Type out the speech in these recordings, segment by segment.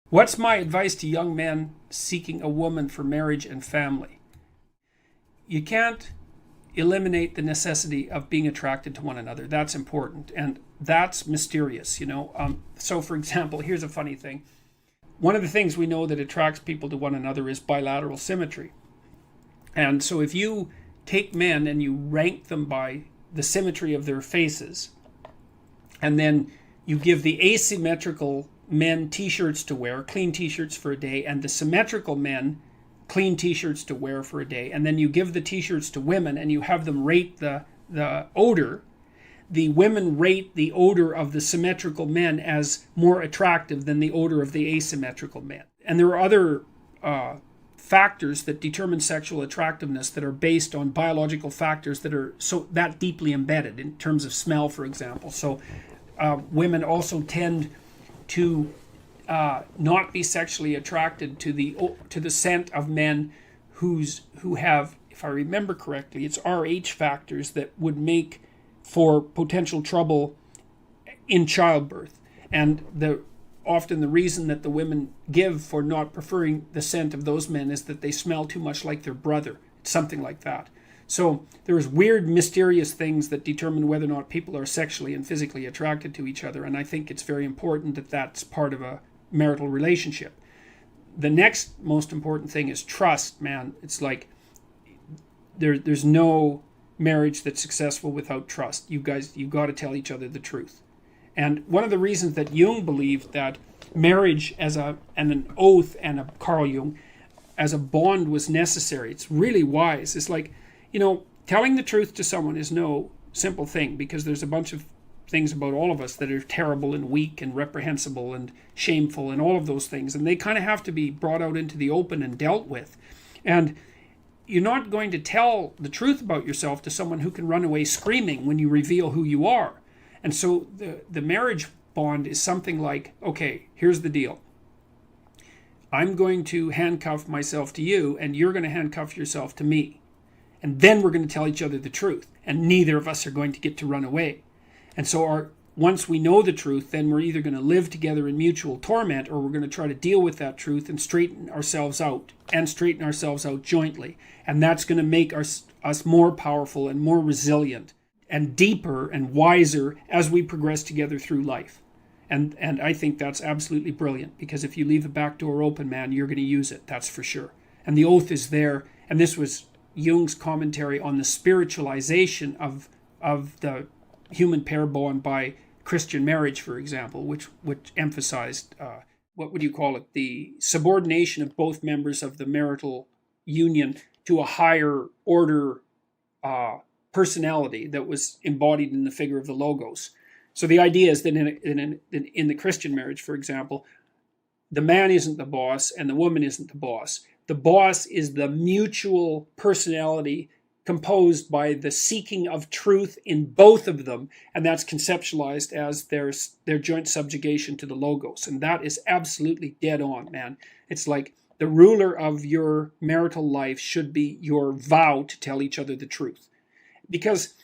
What's my advice to young men seeking a woman for marriage and family? You can't eliminate the necessity of being attracted to one another. That's important. And that's mysterious. So, for example, here's a funny thing. One of the things we know that attracts people to one another is bilateral symmetry. And so if you take men and you rank them by the symmetry of their faces, and then you give the asymmetrical men t-shirts to wear, clean t-shirts for a day, and the symmetrical men clean t-shirts to wear for a day, and then you give the t-shirts to women and you have them rate the odor, the women rate the odor of the symmetrical men as more attractive than the odor of the asymmetrical men. And there are other factors that determine sexual attractiveness that are based on biological factors that are that deeply embedded in terms of smell, for example. So women also tend to not be sexually attracted to the scent of men who have, if I remember correctly, it's Rh factors that would make for potential trouble in childbirth. And often the reason that the women give for not preferring the scent of those men is that they smell too much like their brother. It's something like that. So there's weird, mysterious things that determine whether or not people are sexually and physically attracted to each other. And I think it's very important that that's part of a marital relationship. The next most important thing is trust, man. It's like there's no marriage that's successful without trust. You've got to tell each other the truth. And one of the reasons that Jung believed that marriage and an oath and Carl Jung as a bond was necessary, it's really wise. It's like, telling the truth to someone is no simple thing, because there's a bunch of things about all of us that are terrible and weak and reprehensible and shameful and all of those things. And they kind of have to be brought out into the open and dealt with. And you're not going to tell the truth about yourself to someone who can run away screaming when you reveal who you are. And so the marriage bond is something like, okay, here's the deal. I'm going to handcuff myself to you, and you're going to handcuff yourself to me. And then we're going to tell each other the truth, and neither of us are going to get to run away. And so once we know the truth, then we're either going to live together in mutual torment, or we're going to try to deal with that truth and straighten ourselves out jointly. And that's going to make us more powerful and more resilient and deeper and wiser as we progress together through life. And I think that's absolutely brilliant, because if you leave the back door open, man, you're going to use it, that's for sure. And the oath is there, and this was Jung's commentary on the spiritualization of the human pair bond by Christian marriage, for example, which emphasized, what would you call it, the subordination of both members of the marital union to a higher order personality that was embodied in the figure of the Logos. So the idea is that in the Christian marriage, for example, the man isn't the boss and the woman isn't the boss. The boss is the mutual personality composed by the seeking of truth in both of them, and that's conceptualized as their joint subjugation to the Logos. And that is absolutely dead on, man. It's like the ruler of your marital life should be your vow to tell each other the truth. Because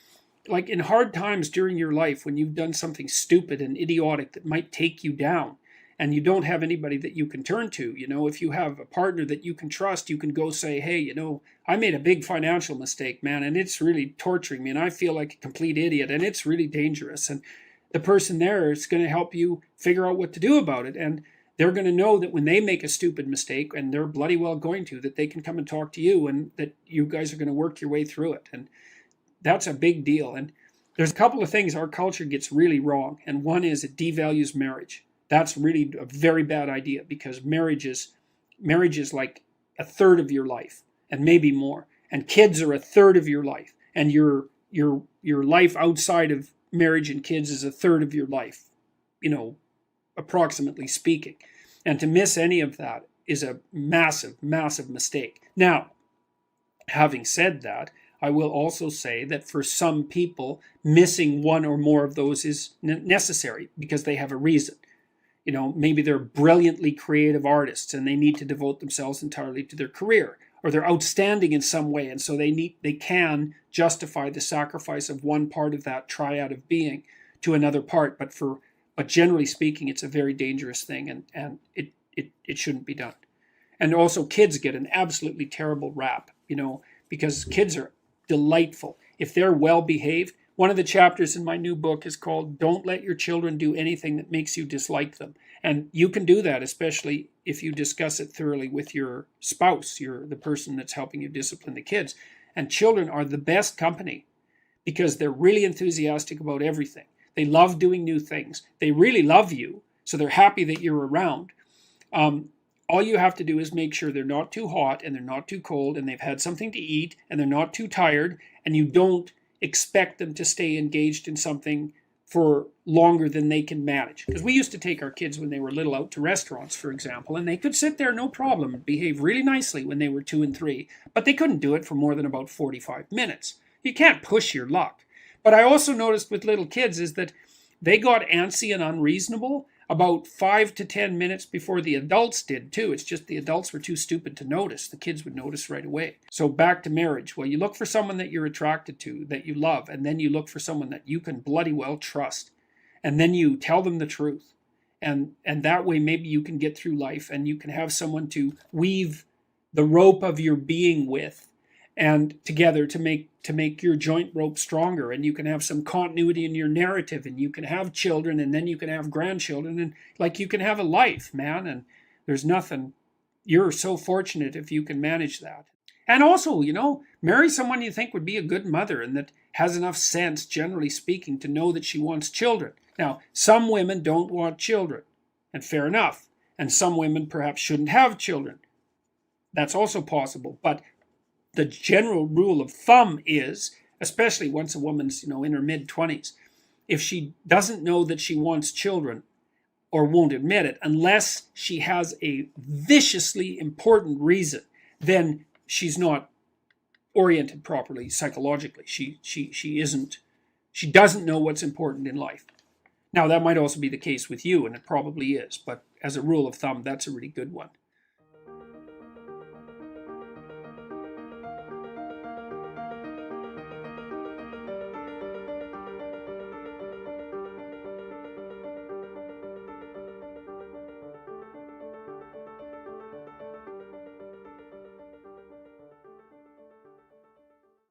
like in hard times during your life, when you've done something stupid and idiotic that might take you down, and you don't have anybody that you can turn to, if you have a partner that you can trust, you can go say, hey, I made a big financial mistake, man, and it's really torturing me, and I feel like a complete idiot, and it's really dangerous. And the person there is going to help you figure out what to do about it. And they're going to know that when they make a stupid mistake, and they're bloody well going to, that they can come and talk to you, and that you guys are going to work your way through it. And that's a big deal. And there's a couple of things our culture gets really wrong. And one is it devalues marriage. That's really a very bad idea, because marriage is like a third of your life, and maybe more. And kids are a third of your life. And your life outside of marriage and kids is a third of your life, approximately speaking. And to miss any of that is a massive, massive mistake. Now, having said that, I will also say that for some people, missing one or more of those is necessary because they have a reason. Maybe they're brilliantly creative artists and they need to devote themselves entirely to their career, or they're outstanding in some way, and so they can justify the sacrifice of one part of that triad of being to another part. But generally speaking, it's a very dangerous thing, and it it shouldn't be done. And also kids get an absolutely terrible rap, because kids are delightful. If they're well behaved, one of the chapters in my new book is called Don't Let Your Children Do Anything That Makes You Dislike Them. And you can do that, especially if you discuss it thoroughly with your spouse, the person that's helping you discipline the kids. And children are the best company because they're really enthusiastic about everything. They love doing new things. They really love you, so they're happy that you're around. All you have to do is make sure they're not too hot and they're not too cold and they've had something to eat and they're not too tired, and you don't expect them to stay engaged in something for longer than they can manage. Because we used to take our kids when they were little out to restaurants, for example, and they could sit there no problem and behave really nicely when they were 2 and 3, but they couldn't do it for more than about 45 minutes. You can't push your luck. But I also noticed with little kids is that they got antsy and unreasonable about 5 to 10 minutes before the adults did too. It's just the adults were too stupid to notice. The kids would notice right away. So back to marriage. Well, you look for someone that you're attracted to, that you love, and then you look for someone that you can bloody well trust. And then you tell them the truth. And that way maybe you can get through life and you can have someone to weave the rope of your being with and together to make your joint rope stronger, and you can have some continuity in your narrative, and you can have children, and then you can have grandchildren, and like you can have a life, man. And there's nothing, you're so fortunate if you can manage that. And also, marry someone you think would be a good mother and that has enough sense, generally speaking, to know that she wants children. Now, some women don't want children, and fair enough. And some women perhaps shouldn't have children. That's also possible. But the general rule of thumb is, especially once a woman's, in her mid-20s, if she doesn't know that she wants children or won't admit it, unless she has a viciously important reason, then she's not oriented properly psychologically. She doesn't know what's important in life. Now, that might also be the case with you, and it probably is, but as a rule of thumb, that's a really good one.